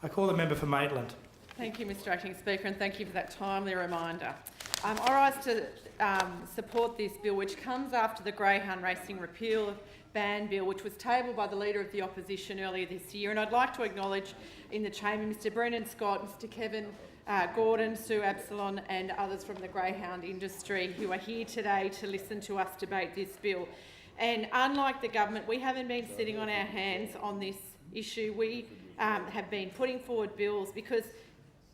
I call the member for Maitland. Thank you, Mr Acting Speaker, and thank you for that timely reminder. I rise to support this bill, which comes after the Greyhound Racing Repeal of Ban Bill, which was tabled by the Leader of the Opposition earlier this year. And I'd like to acknowledge in the Chamber Mr Brenton Scott, Mr Kevin Gordon, Sue Absalom and others from the greyhound industry who are here today to listen to us debate this bill. And unlike the government, we haven't been sitting on our hands on this issue. We have been putting forward bills because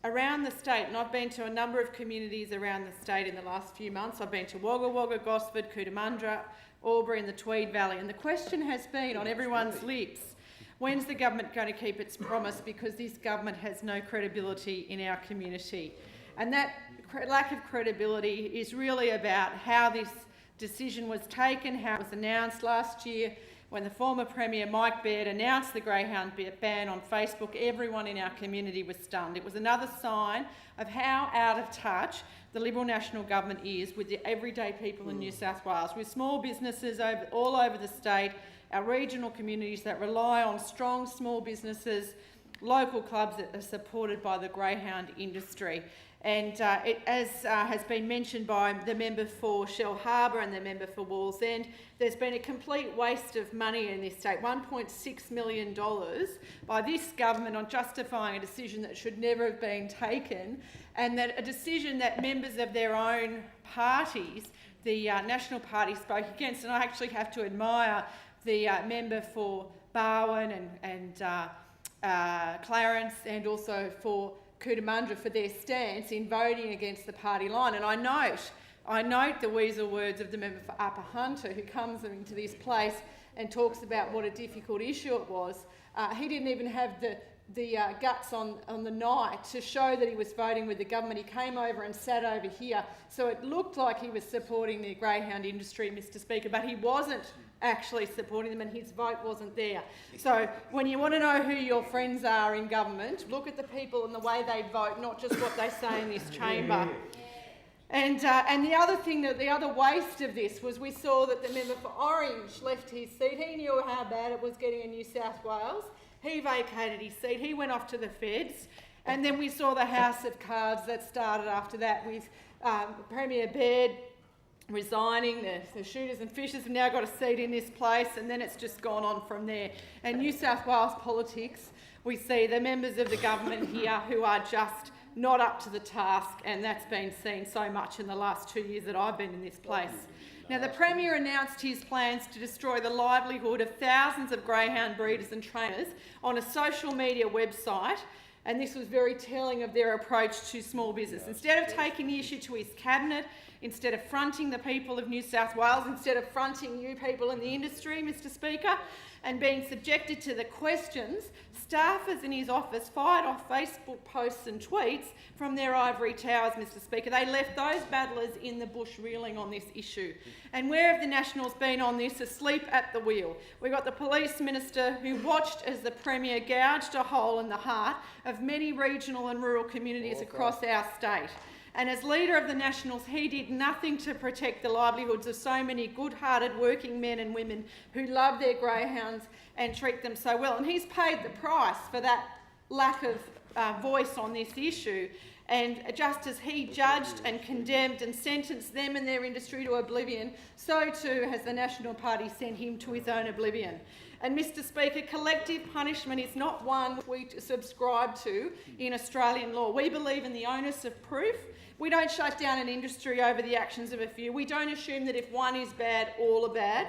around the state, and I've been to a number of communities around the state in the last few months. I've been to Wagga Wagga, Gosford, Cootamundra, Albury and the Tweed Valley, and the question has been on everyone's lips, when's the government going to keep its promise, because this government has no credibility in our community. And that lack of credibility is really about how this decision was taken, how it was announced last year. When the former Premier Mike Baird announced the greyhound ban on Facebook, everyone in our community was stunned. It was another sign of how out of touch the Liberal National Government is with the everyday people in New South Wales, with small businesses all over the state, our regional communities that rely on strong small businesses, local clubs that are supported by the greyhound industry. And as has been mentioned by the member for Shell Harbour and the member for Wallsend, there's been a complete waste of money in this state, $1.6 million by this government on justifying a decision that should never have been taken, and that a decision that members of their own parties, the National Party, spoke against. And I actually have to admire the member for Barwon and Clarence, and also for Cootamundra, for their stance in voting against the party line. And I note the weasel words of the member for Upper Hunter, who comes into this place and talks about what a difficult issue it was. He didn't even have the guts on the night to show that he was voting with the government. He came over and sat over here, so it looked like he was supporting the greyhound industry, Mr Speaker, but he wasn't actually supporting them, and his vote wasn't there. So when you want to know who your friends are in government, look at the people and the way they vote, not just what they say in this chamber. And the other thing, the other waste of this was we saw that the member for Orange left his seat. He knew how bad it was getting in New South Wales. He vacated his seat. He went off to the feds. And then we saw the house of cards that started after that with Premier Baird resigning. The shooters and fishers have now got a seat in this place, and then it's just gone on from there. And New South Wales politics, we see the members of the government here who are just not up to the task, and that's been seen so much in the last 2 years that I've been in this place. Now, the Premier announced his plans to destroy the livelihood of thousands of greyhound breeders and trainers on a social media website, and this was very telling of their approach to small business. Instead of taking the issue to his cabinet, instead of fronting the people of New South Wales, instead of fronting you people in the industry, Mr Speaker, and being subjected to the questions, staffers in his office fired off Facebook posts and tweets from their ivory towers, Mr Speaker. They left those battlers in the bush reeling on this issue. And where have the Nationals been on this? Asleep at the wheel. We've got the Police Minister who watched as the Premier gouged a hole in the heart of many regional and rural communities across our state. And as Leader of the Nationals, he did nothing to protect the livelihoods of so many good-hearted working men and women who love their greyhounds and treat them so well. And he's paid the price for that lack of voice on this issue. And just as he judged and condemned and sentenced them and their industry to oblivion, so too has the National Party sent him to his own oblivion. And Mr Speaker, collective punishment is not one we subscribe to in Australian law. We believe in the onus of proof. We don't shut down an industry over the actions of a few. We don't assume that if one is bad, all are bad.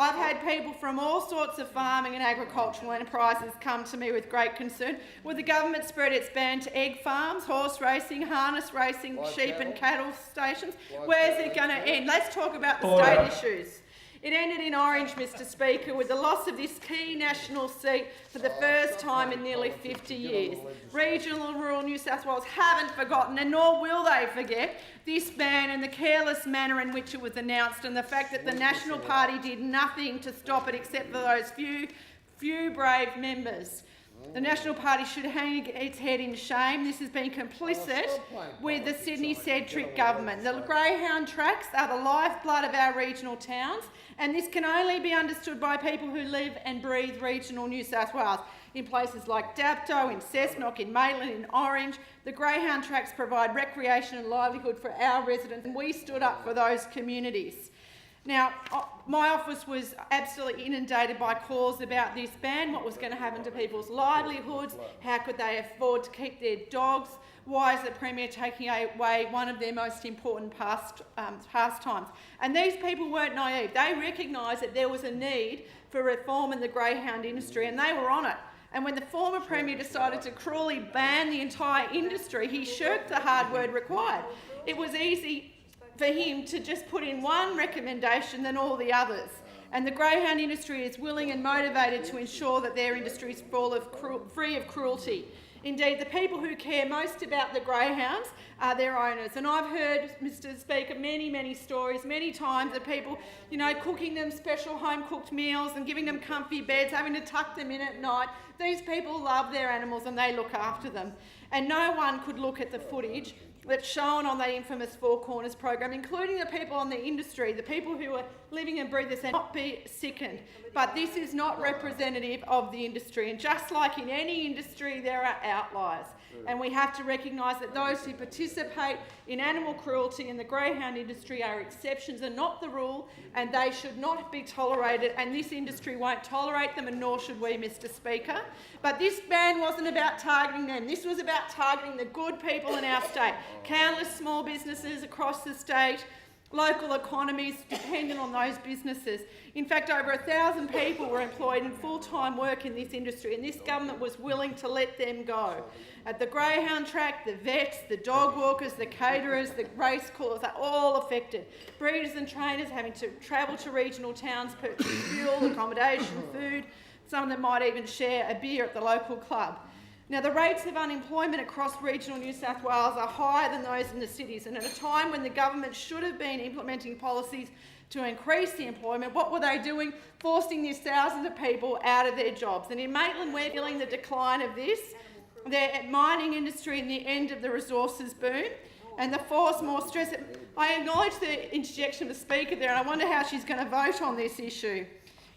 I've had people from all sorts of farming and agricultural enterprises come to me with great concern. Will the government spread its ban to egg farms, horse racing, harness racing, sheep and cattle stations? Where's it going to end? Let's talk about the state issues. It ended in Orange, Mr Speaker, with the loss of this key national seat for the first time in nearly 50 years. Regional and rural New South Wales haven't forgotten, and nor will they forget, this ban and the careless manner in which it was announced, and the fact that the National Party did nothing to stop it except for those few brave members. The National Party should hang its head in shame. This has been complicit with the Sydney-centric government. The greyhound tracks are the lifeblood of our regional towns, and this can only be understood by people who live and breathe regional New South Wales. in places like Dapto, in Cessnock, in Maitland, in Orange. The greyhound tracks provide recreation and livelihood for our residents, and we stood up for those communities. Now, my office was absolutely inundated by calls about this ban, what was going to happen to people's livelihoods, how could they afford to keep their dogs, why is the Premier taking away one of their most important pastimes? And these people weren't naive. They recognised that there was a need for reform in the greyhound industry, and they were on it. And when the former Premier decided to cruelly ban the entire industry, he shirked the hard word required. It was easy for him to just put in one recommendation than all the others. And the greyhound industry is willing and motivated to ensure that their industry is free of cruelty. Indeed, the people who care most about the greyhounds are their owners. And I've heard, Mr Speaker, many stories, many times of people, cooking them special home-cooked meals and giving them comfy beds, having to tuck them in at night. These people love their animals and they look after them. And no one could look at the footage that's shown on that infamous Four Corners program, including the people on the industry, the people who are living and breathing this, and not be sickened. But this is not representative of the industry, and just like in any industry, there are outliers. And we have to recognise that those who participate in animal cruelty in the greyhound industry are exceptions and not the rule, and they should not be tolerated, and this industry won't tolerate them, and nor should we, Mr Speaker. But this ban wasn't about targeting them. This was about targeting the good people in our state. Countless small businesses across the state, local economies dependent on those businesses. In fact, over 1,000 people were employed in full-time work in this industry, and this government was willing to let them go. At the greyhound track, the vets, the dog walkers, the caterers, the race callers are all affected. Breeders and trainers having to travel to regional towns, purchase fuel, accommodation, food. Some of them might even share a beer at the local club. Now, the rates of unemployment across regional New South Wales are higher than those in the cities, and at a time when the government should have been implementing policies to increase the employment, what were they doing? Forcing these thousands of people out of their jobs. And in Maitland, we're feeling the decline of this, the mining industry and the end of the resources boom, and the force more stress. I acknowledge the interjection of the Speaker there, and I wonder how she's going to vote on this issue.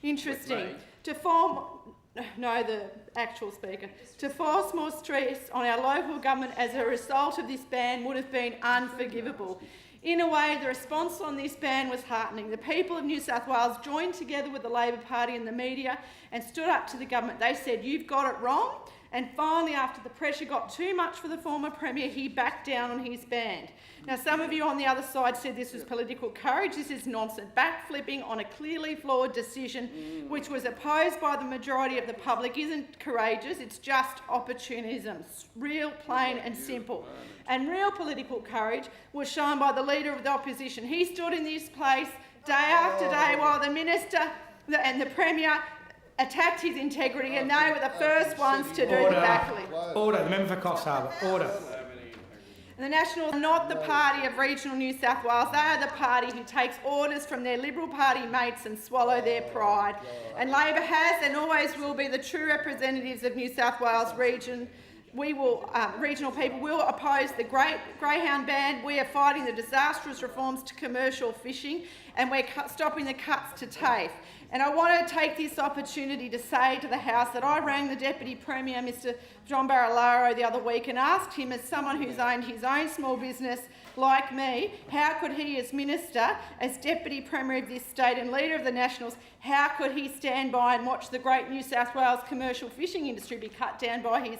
Interesting. The actual Speaker. To force more stress on our local government as a result of this ban would have been unforgivable. In a way, the response on this ban was heartening. The people of New South Wales joined together with the Labor Party and the media and stood up to the government. They said, "You've got it wrong." And finally, after the pressure got too much for the former Premier, he backed down on his ban. Now, some of you on the other side said this was political courage. This is nonsense. Backflipping on a clearly flawed decision which was opposed by the majority of the public isn't courageous, it's just opportunism. Real, plain and simple. And real political courage was shown by the Leader of the Opposition. He stood in this place day after day while the Minister and the Premier attacked his integrity, and they were the first ones to do the backflip. Order. The member for Coffs Harbour. Order. And the Nationals are not the party of regional New South Wales. They are the party who takes orders from their Liberal Party mates and swallow their pride. And Labor has and always will be the true representatives of New South Wales region. Regional people will oppose the greyhound ban. We are fighting the disastrous reforms to commercial fishing, and we're stopping the cuts to TAFE. And I want to take this opportunity to say to the House that I rang the Deputy Premier, Mr John Barilaro, the other week and asked him, as someone who's owned his own small business like me, how could he, as Minister, as Deputy Premier of this state and Leader of the Nationals, how could he stand by and watch the great New South Wales commercial fishing industry be cut down by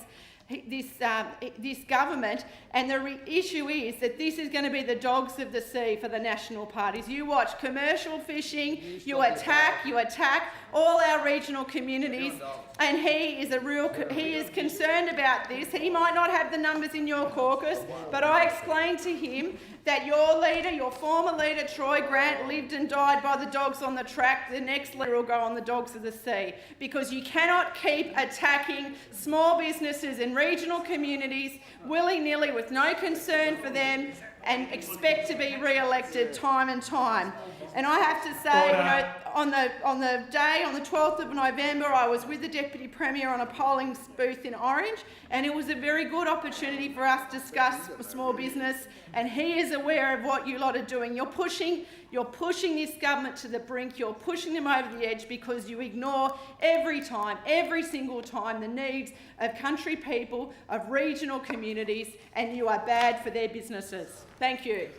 this government? And the issue is that this is going to be the dogs of the sea for the national parties. You watch commercial fishing, you attack all our regional communities, and he is concerned about this. He might not have the numbers in your caucus, but I explained to him that your leader, your former leader, Troy Grant, lived and died by the dogs on the track. The next leader will go on the dogs of the sea, because you cannot keep attacking small businesses and regional communities willy-nilly with no concern for them and expect to be re-elected time and time. And I have to say, you know, on the day, on the 12th of November, I was with the Deputy Premier on a polling booth in Orange, and it was a very good opportunity for us to discuss small business, and he is aware of what you lot are doing. You're pushing this government to the brink, you're pushing them over the edge because you ignore every single time, the needs of country people, of regional communities, and you are bad for their businesses. Thank you.